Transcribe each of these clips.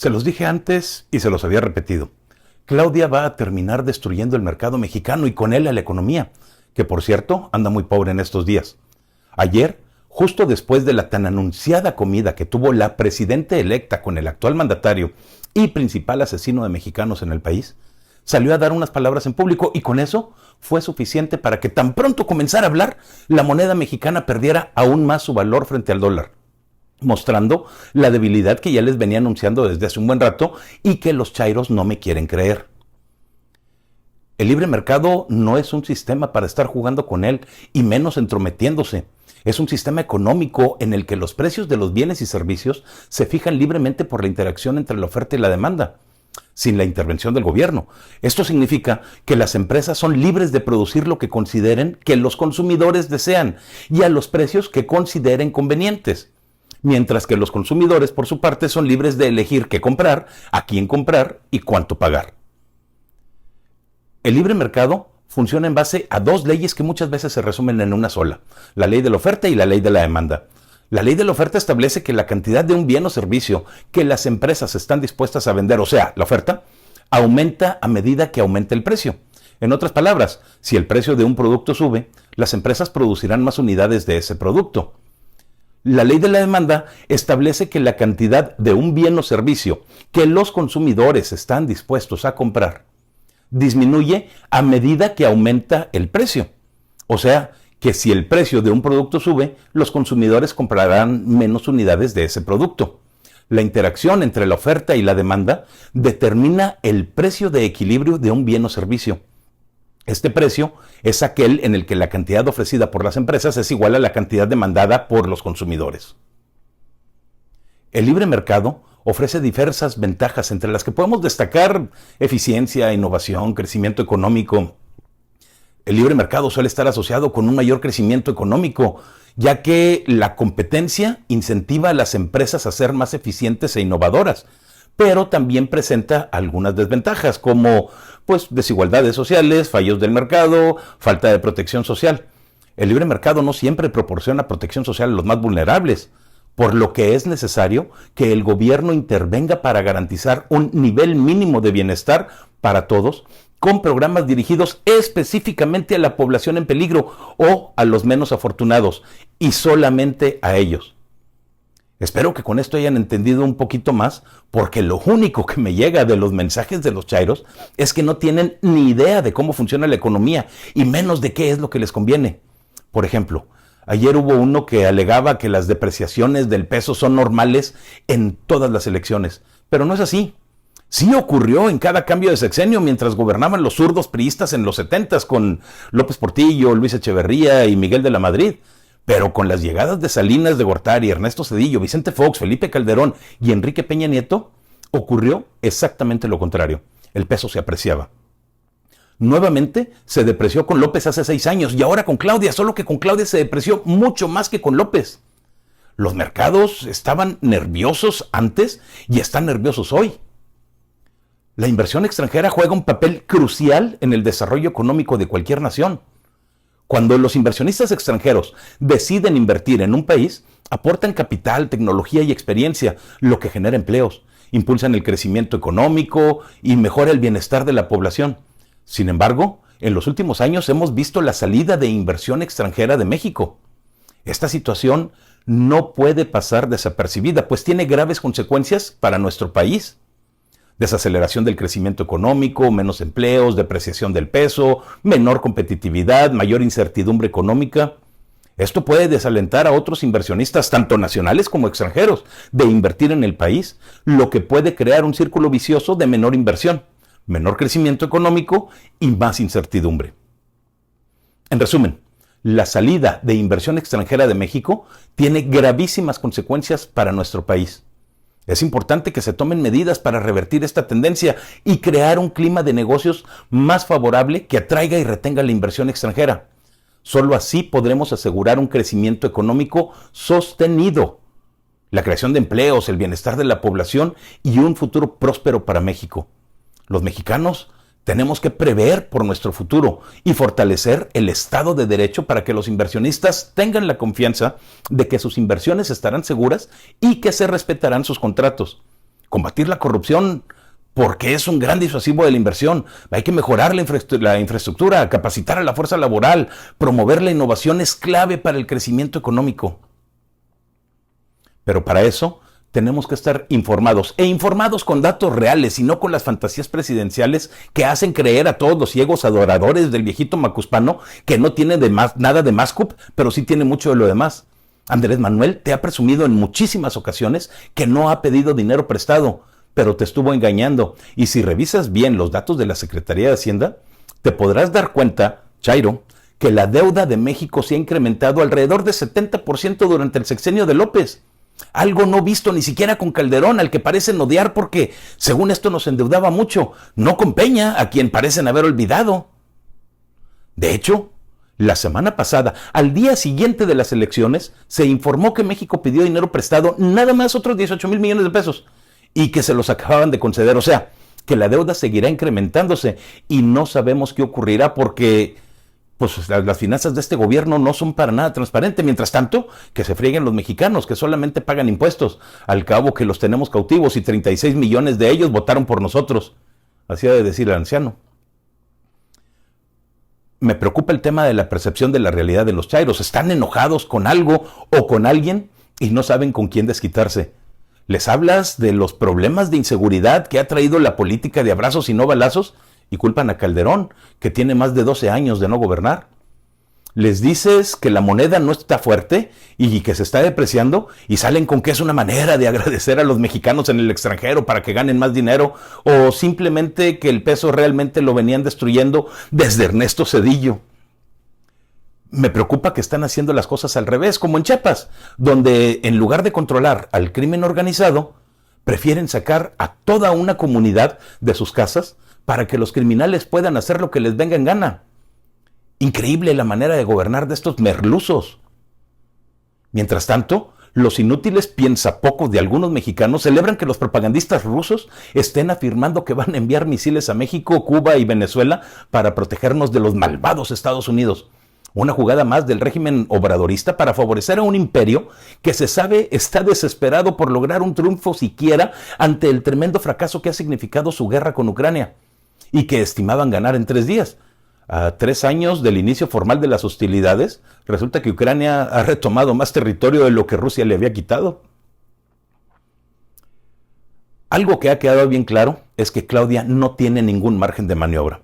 Se los dije antes y se los había repetido. Claudia va a terminar destruyendo el mercado mexicano y con él a la economía, que por cierto anda muy pobre en estos días. Ayer, justo después de la tan anunciada comida que tuvo la presidenta electa con el actual mandatario y principal asesino de mexicanos en el país, salió a dar unas palabras en público y con eso fue suficiente para que tan pronto comenzara a hablar, la moneda mexicana perdiera aún más su valor frente al dólar, mostrando la debilidad que ya les venía anunciando desde hace un buen rato y que los chairos no me quieren creer. El libre mercado no es un sistema para estar jugando con él y menos entrometiéndose. Es un sistema económico en el que los precios de los bienes y servicios se fijan libremente por la interacción entre la oferta y la demanda, sin la intervención del gobierno. Esto significa que las empresas son libres de producir lo que consideren que los consumidores desean y a los precios que consideren convenientes, mientras que los consumidores, por su parte, son libres de elegir qué comprar, a quién comprar y cuánto pagar. El libre mercado funciona en base a dos leyes que muchas veces se resumen en una sola: la ley de la oferta y la ley de la demanda. La ley de la oferta establece que la cantidad de un bien o servicio que las empresas están dispuestas a vender, o sea, la oferta, aumenta a medida que aumenta el precio. En otras palabras, si el precio de un producto sube, las empresas producirán más unidades de ese producto. La ley de la demanda establece que la cantidad de un bien o servicio que los consumidores están dispuestos a comprar disminuye a medida que aumenta el precio. O sea, que si el precio de un producto sube, los consumidores comprarán menos unidades de ese producto. La interacción entre la oferta y la demanda determina el precio de equilibrio de un bien o servicio. Este precio es aquel en el que la cantidad ofrecida por las empresas es igual a la cantidad demandada por los consumidores. El libre mercado ofrece diversas ventajas, entre las que podemos destacar eficiencia, innovación, crecimiento económico. El libre mercado suele estar asociado con un mayor crecimiento económico, ya que la competencia incentiva a las empresas a ser más eficientes e innovadoras, pero también presenta algunas desventajas, como desigualdades sociales, fallos del mercado, falta de protección social. El libre mercado no siempre proporciona protección social a los más vulnerables, por lo que es necesario que el gobierno intervenga para garantizar un nivel mínimo de bienestar para todos, con programas dirigidos específicamente a la población en peligro o a los menos afortunados, y solamente a ellos. Espero que con esto hayan entendido un poquito más, porque lo único que me llega de los mensajes de los chairos es que no tienen ni idea de cómo funciona la economía y menos de qué es lo que les conviene. Por ejemplo, ayer hubo uno que alegaba que las depreciaciones del peso son normales en todas las elecciones, pero no es así. Sí ocurrió en cada cambio de sexenio mientras gobernaban los zurdos priistas en los 70s con López Portillo, Luis Echeverría y Miguel de la Madrid. Pero con las llegadas de Salinas de Gortari, Ernesto Zedillo, Vicente Fox, Felipe Calderón y Enrique Peña Nieto, ocurrió exactamente lo contrario. El peso se apreciaba. Nuevamente se depreció con López hace 6 años y ahora con Claudia, solo que con Claudia se depreció mucho más que con López. Los mercados estaban nerviosos antes y están nerviosos hoy. La inversión extranjera juega un papel crucial en el desarrollo económico de cualquier nación. Cuando los inversionistas extranjeros deciden invertir en un país, aportan capital, tecnología y experiencia, lo que genera empleos, impulsan el crecimiento económico y mejora el bienestar de la población. Sin embargo, en los últimos años hemos visto la salida de inversión extranjera de México. Esta situación no puede pasar desapercibida, pues tiene graves consecuencias para nuestro país. Desaceleración del crecimiento económico, menos empleos, depreciación del peso, menor competitividad, mayor incertidumbre económica. Esto puede desalentar a otros inversionistas, tanto nacionales como extranjeros, de invertir en el país, lo que puede crear un círculo vicioso de menor inversión, menor crecimiento económico y más incertidumbre. En resumen, la salida de inversión extranjera de México tiene gravísimas consecuencias para nuestro país. Es importante que se tomen medidas para revertir esta tendencia y crear un clima de negocios más favorable que atraiga y retenga la inversión extranjera. Solo así podremos asegurar un crecimiento económico sostenido, la creación de empleos, el bienestar de la población y un futuro próspero para México. Los mexicanos tenemos que prever por nuestro futuro y fortalecer el Estado de Derecho para que los inversionistas tengan la confianza de que sus inversiones estarán seguras y que se respetarán sus contratos. combatir la corrupción porque es un gran disuasivo de la inversión. Hay que mejorar la infraestructura, capacitar a la fuerza laboral, promover la innovación es clave para el crecimiento económico. Pero para eso tenemos que estar informados, e informados con datos reales y no con las fantasías presidenciales que hacen creer a todos los ciegos adoradores del viejito macuspano que no tiene nada de Mascup, pero sí tiene mucho de lo demás. Andrés Manuel te ha presumido en muchísimas ocasiones que no ha pedido dinero prestado, pero te estuvo engañando. Y si revisas bien los datos de la Secretaría de Hacienda, te podrás dar cuenta, Chairo, que la deuda de México se ha incrementado alrededor de 70% durante el sexenio de López. Algo no visto ni siquiera con Calderón, al que parecen odiar porque, según esto, nos endeudaba mucho, no con Peña, a quien parecen haber olvidado. De hecho, la semana pasada, al día siguiente de las elecciones, se informó que México pidió dinero prestado, nada más otros 18,000 millones de pesos, y que se los acababan de conceder. O sea, que la deuda seguirá incrementándose y no sabemos qué ocurrirá porque pues las finanzas de este gobierno no son para nada transparentes. Mientras tanto, que se frieguen los mexicanos, que solamente pagan impuestos. Al cabo que los tenemos cautivos y 36 millones de ellos votaron por nosotros. Así ha de decir el anciano. Me preocupa el tema de la percepción de la realidad de los chairos. Están enojados con algo o con alguien y no saben con quién desquitarse. Les hablas de los problemas de inseguridad que ha traído la política de abrazos y no balazos y culpan a Calderón, que tiene más de 12 años de no gobernar. Les dices que la moneda no está fuerte y que se está depreciando y salen con que es una manera de agradecer a los mexicanos en el extranjero para que ganen más dinero o simplemente que el peso realmente lo venían destruyendo desde Ernesto Zedillo. Me preocupa que están haciendo las cosas al revés, como en Chiapas, donde en lugar de controlar al crimen organizado, prefieren sacar a toda una comunidad de sus casas para que los criminales puedan hacer lo que les venga en gana. Increíble la manera de gobernar de estos merluzos. Mientras tanto, los inútiles piensapocos de algunos mexicanos celebran que los propagandistas rusos estén afirmando que van a enviar misiles a México, Cuba y Venezuela para protegernos de los malvados Estados Unidos. Una jugada más del régimen obradorista para favorecer a un imperio que se sabe está desesperado por lograr un triunfo siquiera ante el tremendo fracaso que ha significado su guerra con Ucrania y que estimaban ganar en 3 días. A 3 años del inicio formal de las hostilidades, resulta que Ucrania ha retomado más territorio de lo que Rusia le había quitado. Algo que ha quedado bien claro es que Claudia no tiene ningún margen de maniobra.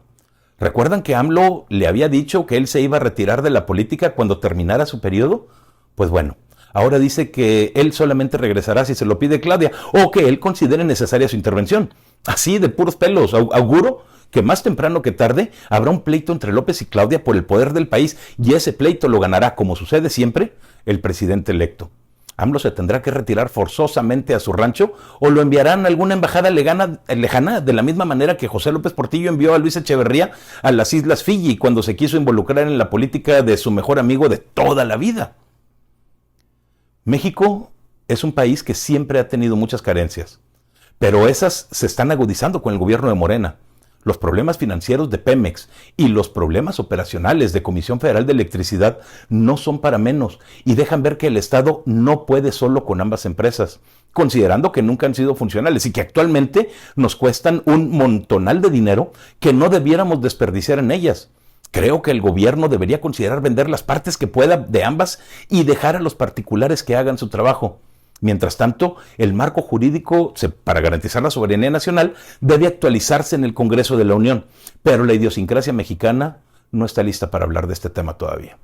¿Recuerdan que AMLO le había dicho que él se iba a retirar de la política cuando terminara su periodo? Pues bueno, ahora dice que él solamente regresará si se lo pide Claudia o que él considere necesaria su intervención. Así de puros pelos, auguro que más temprano que tarde habrá un pleito entre López y Claudia por el poder del país y ese pleito lo ganará, como sucede siempre, el presidente electo. AMLO se tendrá que retirar forzosamente a su rancho o lo enviarán a alguna embajada lejana, de la misma manera que José López Portillo envió a Luis Echeverría a las Islas Fiji cuando se quiso involucrar en la política de su mejor amigo de toda la vida. México es un país que siempre ha tenido muchas carencias, pero esas se están agudizando con el gobierno de Morena. Los problemas financieros de Pemex y los problemas operacionales de Comisión Federal de Electricidad no son para menos y dejan ver que el Estado no puede solo con ambas empresas, considerando que nunca han sido funcionales y que actualmente nos cuestan un montonal de dinero que no debiéramos desperdiciar en ellas. Creo que el gobierno debería considerar vender las partes que pueda de ambas y dejar a los particulares que hagan su trabajo. Mientras tanto, el marco jurídico para garantizar la soberanía nacional debe actualizarse en el Congreso de la Unión, pero la idiosincrasia mexicana no está lista para hablar de este tema todavía.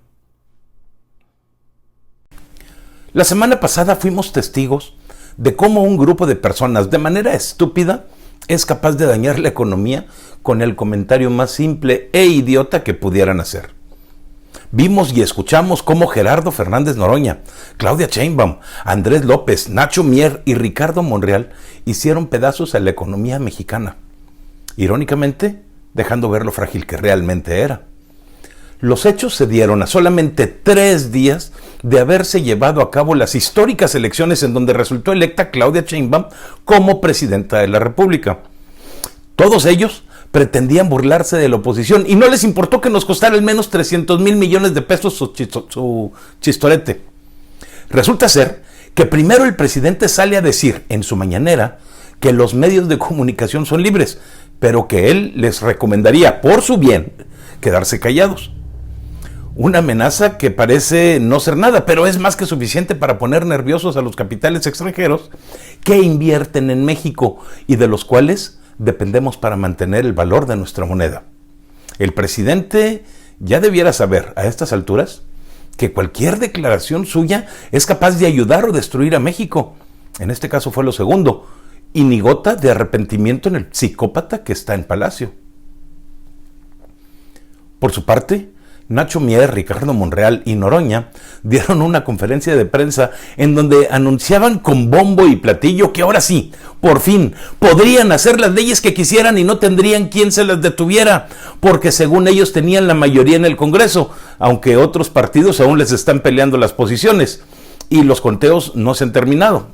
La semana pasada fuimos testigos de cómo un grupo de personas, de manera estúpida, es capaz de dañar la economía con el comentario más simple e idiota que pudieran hacer. Vimos y escuchamos cómo Gerardo Fernández Noroña, Claudia Sheinbaum, Andrés López, Nacho Mier y Ricardo Monreal hicieron pedazos a la economía mexicana. Irónicamente, dejando ver lo frágil que realmente era. Los hechos se dieron a solamente 3 días de haberse llevado a cabo las históricas elecciones en donde resultó electa Claudia Sheinbaum como presidenta de la República. Todos ellos pretendían burlarse de la oposición y no les importó que nos costara al menos 300,000 millones de pesos su chistorete. Resulta ser que primero el presidente sale a decir en su mañanera que los medios de comunicación son libres, pero que él les recomendaría, por su bien, quedarse callados. Una amenaza que parece no ser nada, pero es más que suficiente para poner nerviosos a los capitales extranjeros que invierten en México y de los cuales dependemos para mantener el valor de nuestra moneda. El presidente ya debiera saber a estas alturas que cualquier declaración suya es capaz de ayudar o destruir a México. En este caso fue lo segundo, y ni gota de arrepentimiento en el psicópata que está en Palacio. Por su parte, Nacho Mier, Ricardo Monreal y Noroña dieron una conferencia de prensa en donde anunciaban con bombo y platillo que ahora sí, por fin, podrían hacer las leyes que quisieran y no tendrían quien se las detuviera, porque según ellos tenían la mayoría en el Congreso, aunque otros partidos aún les están peleando las posiciones y los conteos no se han terminado.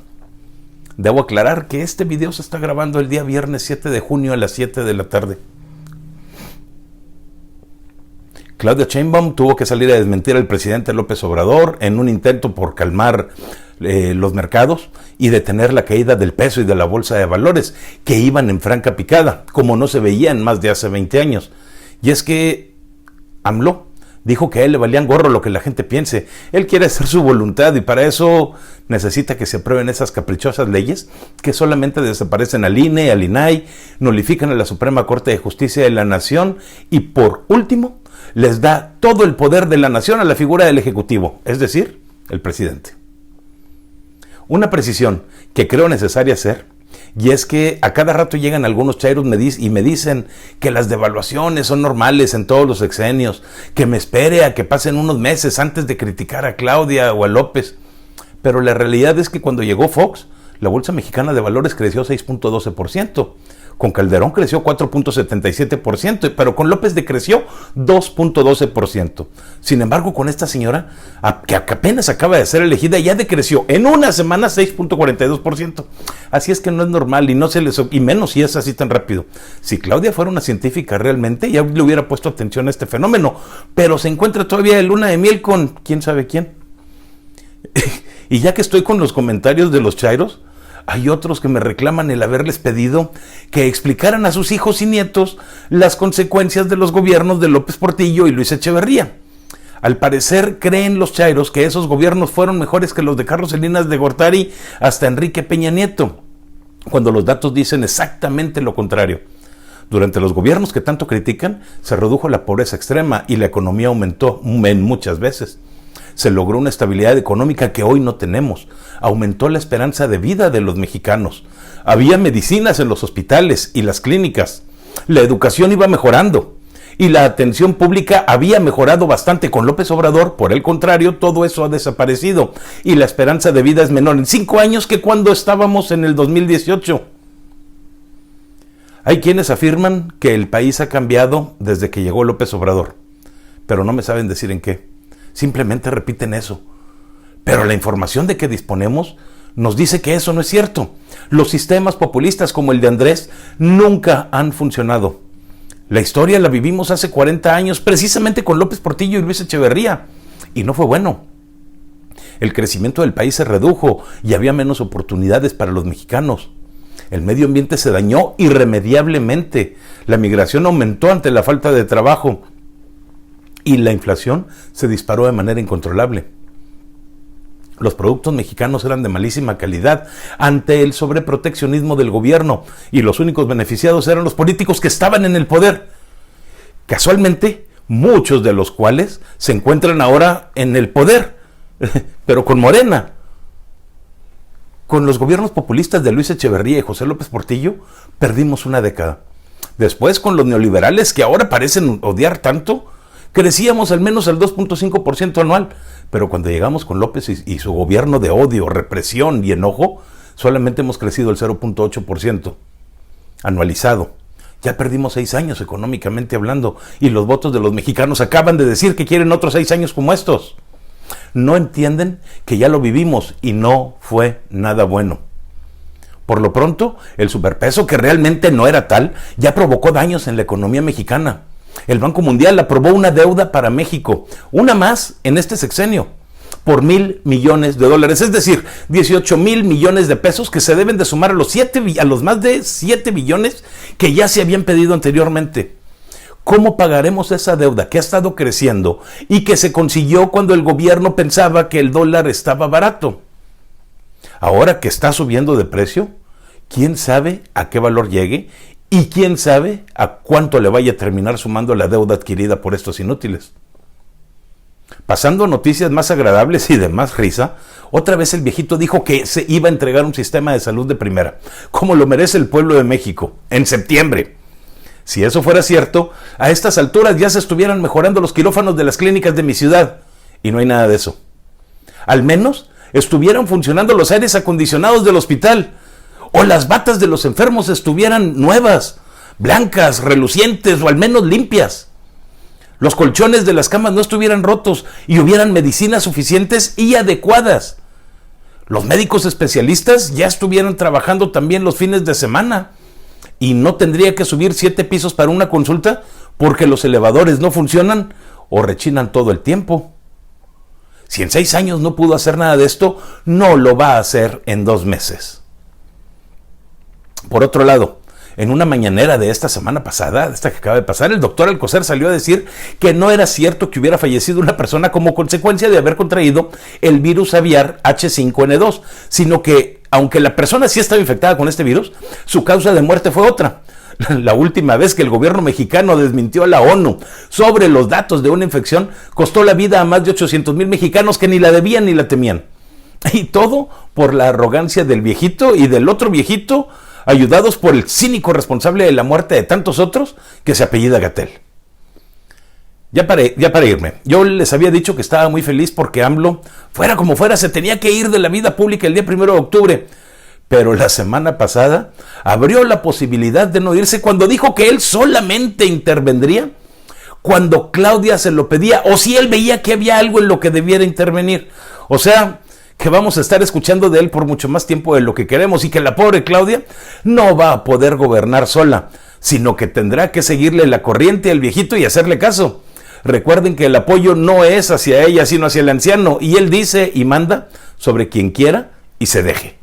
Debo aclarar que este video se está grabando el día viernes 7 de junio a las 7 de la tarde. Claudia Sheinbaum tuvo que salir a desmentir al presidente López Obrador en un intento por calmar los mercados y detener la caída del peso y de la bolsa de valores, que iban en franca picada, como no se veía en más de hace 20 años. Y es que AMLO dijo que a él le valían gorro lo que la gente piense. Él quiere hacer su voluntad y para eso necesita que se aprueben esas caprichosas leyes que solamente desaparecen al INE, al INAI, nulifican a la Suprema Corte de Justicia de la Nación y por último les da todo el poder de la nación a la figura del Ejecutivo, es decir, el presidente. Una precisión que creo necesaria hacer, y es que a cada rato llegan algunos chairos y me dicen que las devaluaciones son normales en todos los sexenios, que me espere a que pasen unos meses antes de criticar a Claudia o a López. Pero la realidad es que cuando llegó Fox, la Bolsa Mexicana de Valores creció 6.12%. Con Calderón creció 4.77%, pero con López decreció 2.12%. Sin embargo, con esta señora, que apenas acaba de ser elegida, ya decreció en una semana 6.42%. Así es que no es normal y menos si es así tan rápido. Si Claudia fuera una científica realmente, ya le hubiera puesto atención a este fenómeno, pero se encuentra todavía de luna de miel con quién sabe quién. Y ya que estoy con los comentarios de los chairos, hay otros que me reclaman el haberles pedido que explicaran a sus hijos y nietos las consecuencias de los gobiernos de López Portillo y Luis Echeverría. Al parecer creen los chairos que esos gobiernos fueron mejores que los de Carlos Salinas de Gortari hasta Enrique Peña Nieto, cuando los datos dicen exactamente lo contrario. Durante los gobiernos que tanto critican, se redujo la pobreza extrema y la economía aumentó muchas veces. Se logró una estabilidad económica que hoy no tenemos. Aumentó la esperanza de vida de los mexicanos. Había medicinas en los hospitales y las clínicas. La educación iba mejorando. Y la atención pública había mejorado bastante con López Obrador. Por el contrario, todo eso ha desaparecido. Y la esperanza de vida es menor en 5 años que cuando estábamos en el 2018. Hay quienes afirman que el país ha cambiado desde que llegó López Obrador. Pero no me saben decir en qué. Simplemente repiten eso. Pero la información de que disponemos nos dice que eso no es cierto. Los sistemas populistas como el de Andrés nunca han funcionado. La historia la vivimos hace 40 años precisamente con López Portillo y Luis Echeverría. Y no fue bueno. El crecimiento del país se redujo y había menos oportunidades para los mexicanos. El medio ambiente se dañó irremediablemente. La migración aumentó ante la falta de trabajo. Y la inflación se disparó de manera incontrolable. Los productos mexicanos eran de malísima calidad ante el sobreproteccionismo del gobierno y los únicos beneficiados eran los políticos que estaban en el poder. Casualmente, muchos de los cuales se encuentran ahora en el poder, pero con Morena. Con los gobiernos populistas de Luis Echeverría y José López Portillo, perdimos una década. Después, con los neoliberales que ahora parecen odiar tanto, crecíamos al menos al 2.5% anual, pero cuando llegamos con López y su gobierno de odio, represión y enojo, solamente hemos crecido el 0.8% anualizado. Ya perdimos 6 años económicamente hablando y los votos de los mexicanos acaban de decir que quieren otros 6 años como estos. No entienden que ya lo vivimos y no fue nada bueno. Por lo pronto, el superpeso, que realmente no era tal, ya provocó daños en la economía mexicana. El Banco Mundial aprobó una deuda para México, una más en este sexenio. por $1,000 millones, es decir, 18,000 millones de pesos que se deben de sumar a los más de 7 billones que ya se habían pedido anteriormente. ¿Cómo pagaremos esa deuda que ha estado creciendo y que se consiguió cuando el gobierno pensaba que el dólar estaba barato? Ahora que está subiendo de precio, ¿quién sabe a qué valor llegue? Y quién sabe a cuánto le vaya a terminar sumando la deuda adquirida por estos inútiles. Pasando a noticias más agradables y de más risa, otra vez el viejito dijo que se iba a entregar un sistema de salud de primera, como lo merece el pueblo de México, en septiembre. Si eso fuera cierto, a estas alturas ya se estuvieran mejorando los quirófanos de las clínicas de mi ciudad, y no hay nada de eso. Al menos estuvieran funcionando los aires acondicionados del hospital, o las batas de los enfermos estuvieran nuevas, blancas, relucientes o al menos limpias. Los colchones de las camas no estuvieran rotos y hubieran medicinas suficientes y adecuadas. Los médicos especialistas ya estuvieran trabajando también los fines de semana y no tendría que subir 7 pisos para una consulta porque los elevadores no funcionan o rechinan todo el tiempo. Si en 6 años no pudo hacer nada de esto, no lo va a hacer en 2 meses. Por otro lado, en una mañanera de esta semana pasada, esta que acaba de pasar, el doctor Alcocer salió a decir que no era cierto que hubiera fallecido una persona como consecuencia de haber contraído el virus aviar H5N2, sino que, aunque la persona sí estaba infectada con este virus, su causa de muerte fue otra. La última vez que el gobierno mexicano desmintió a la ONU sobre los datos de una infección, costó la vida a más de 800,000 mexicanos que ni la debían ni la temían. Y todo por la arrogancia del viejito y del otro viejito, ayudados por el cínico responsable de la muerte de tantos otros que se apellida Gatell. Ya para irme, yo les había dicho que estaba muy feliz porque AMLO, fuera como fuera, se tenía que ir de la vida pública el día 1 de octubre. Pero la semana pasada abrió la posibilidad de no irse cuando dijo que él solamente intervendría cuando Claudia se lo pedía o si él veía que había algo en lo que debiera intervenir. O sea, que vamos a estar escuchando de él por mucho más tiempo de lo que queremos y que la pobre Claudia no va a poder gobernar sola, sino que tendrá que seguirle la corriente al viejito y hacerle caso. Recuerden que el apoyo no es hacia ella, sino hacia el anciano, y él dice y manda sobre quien quiera y se deje.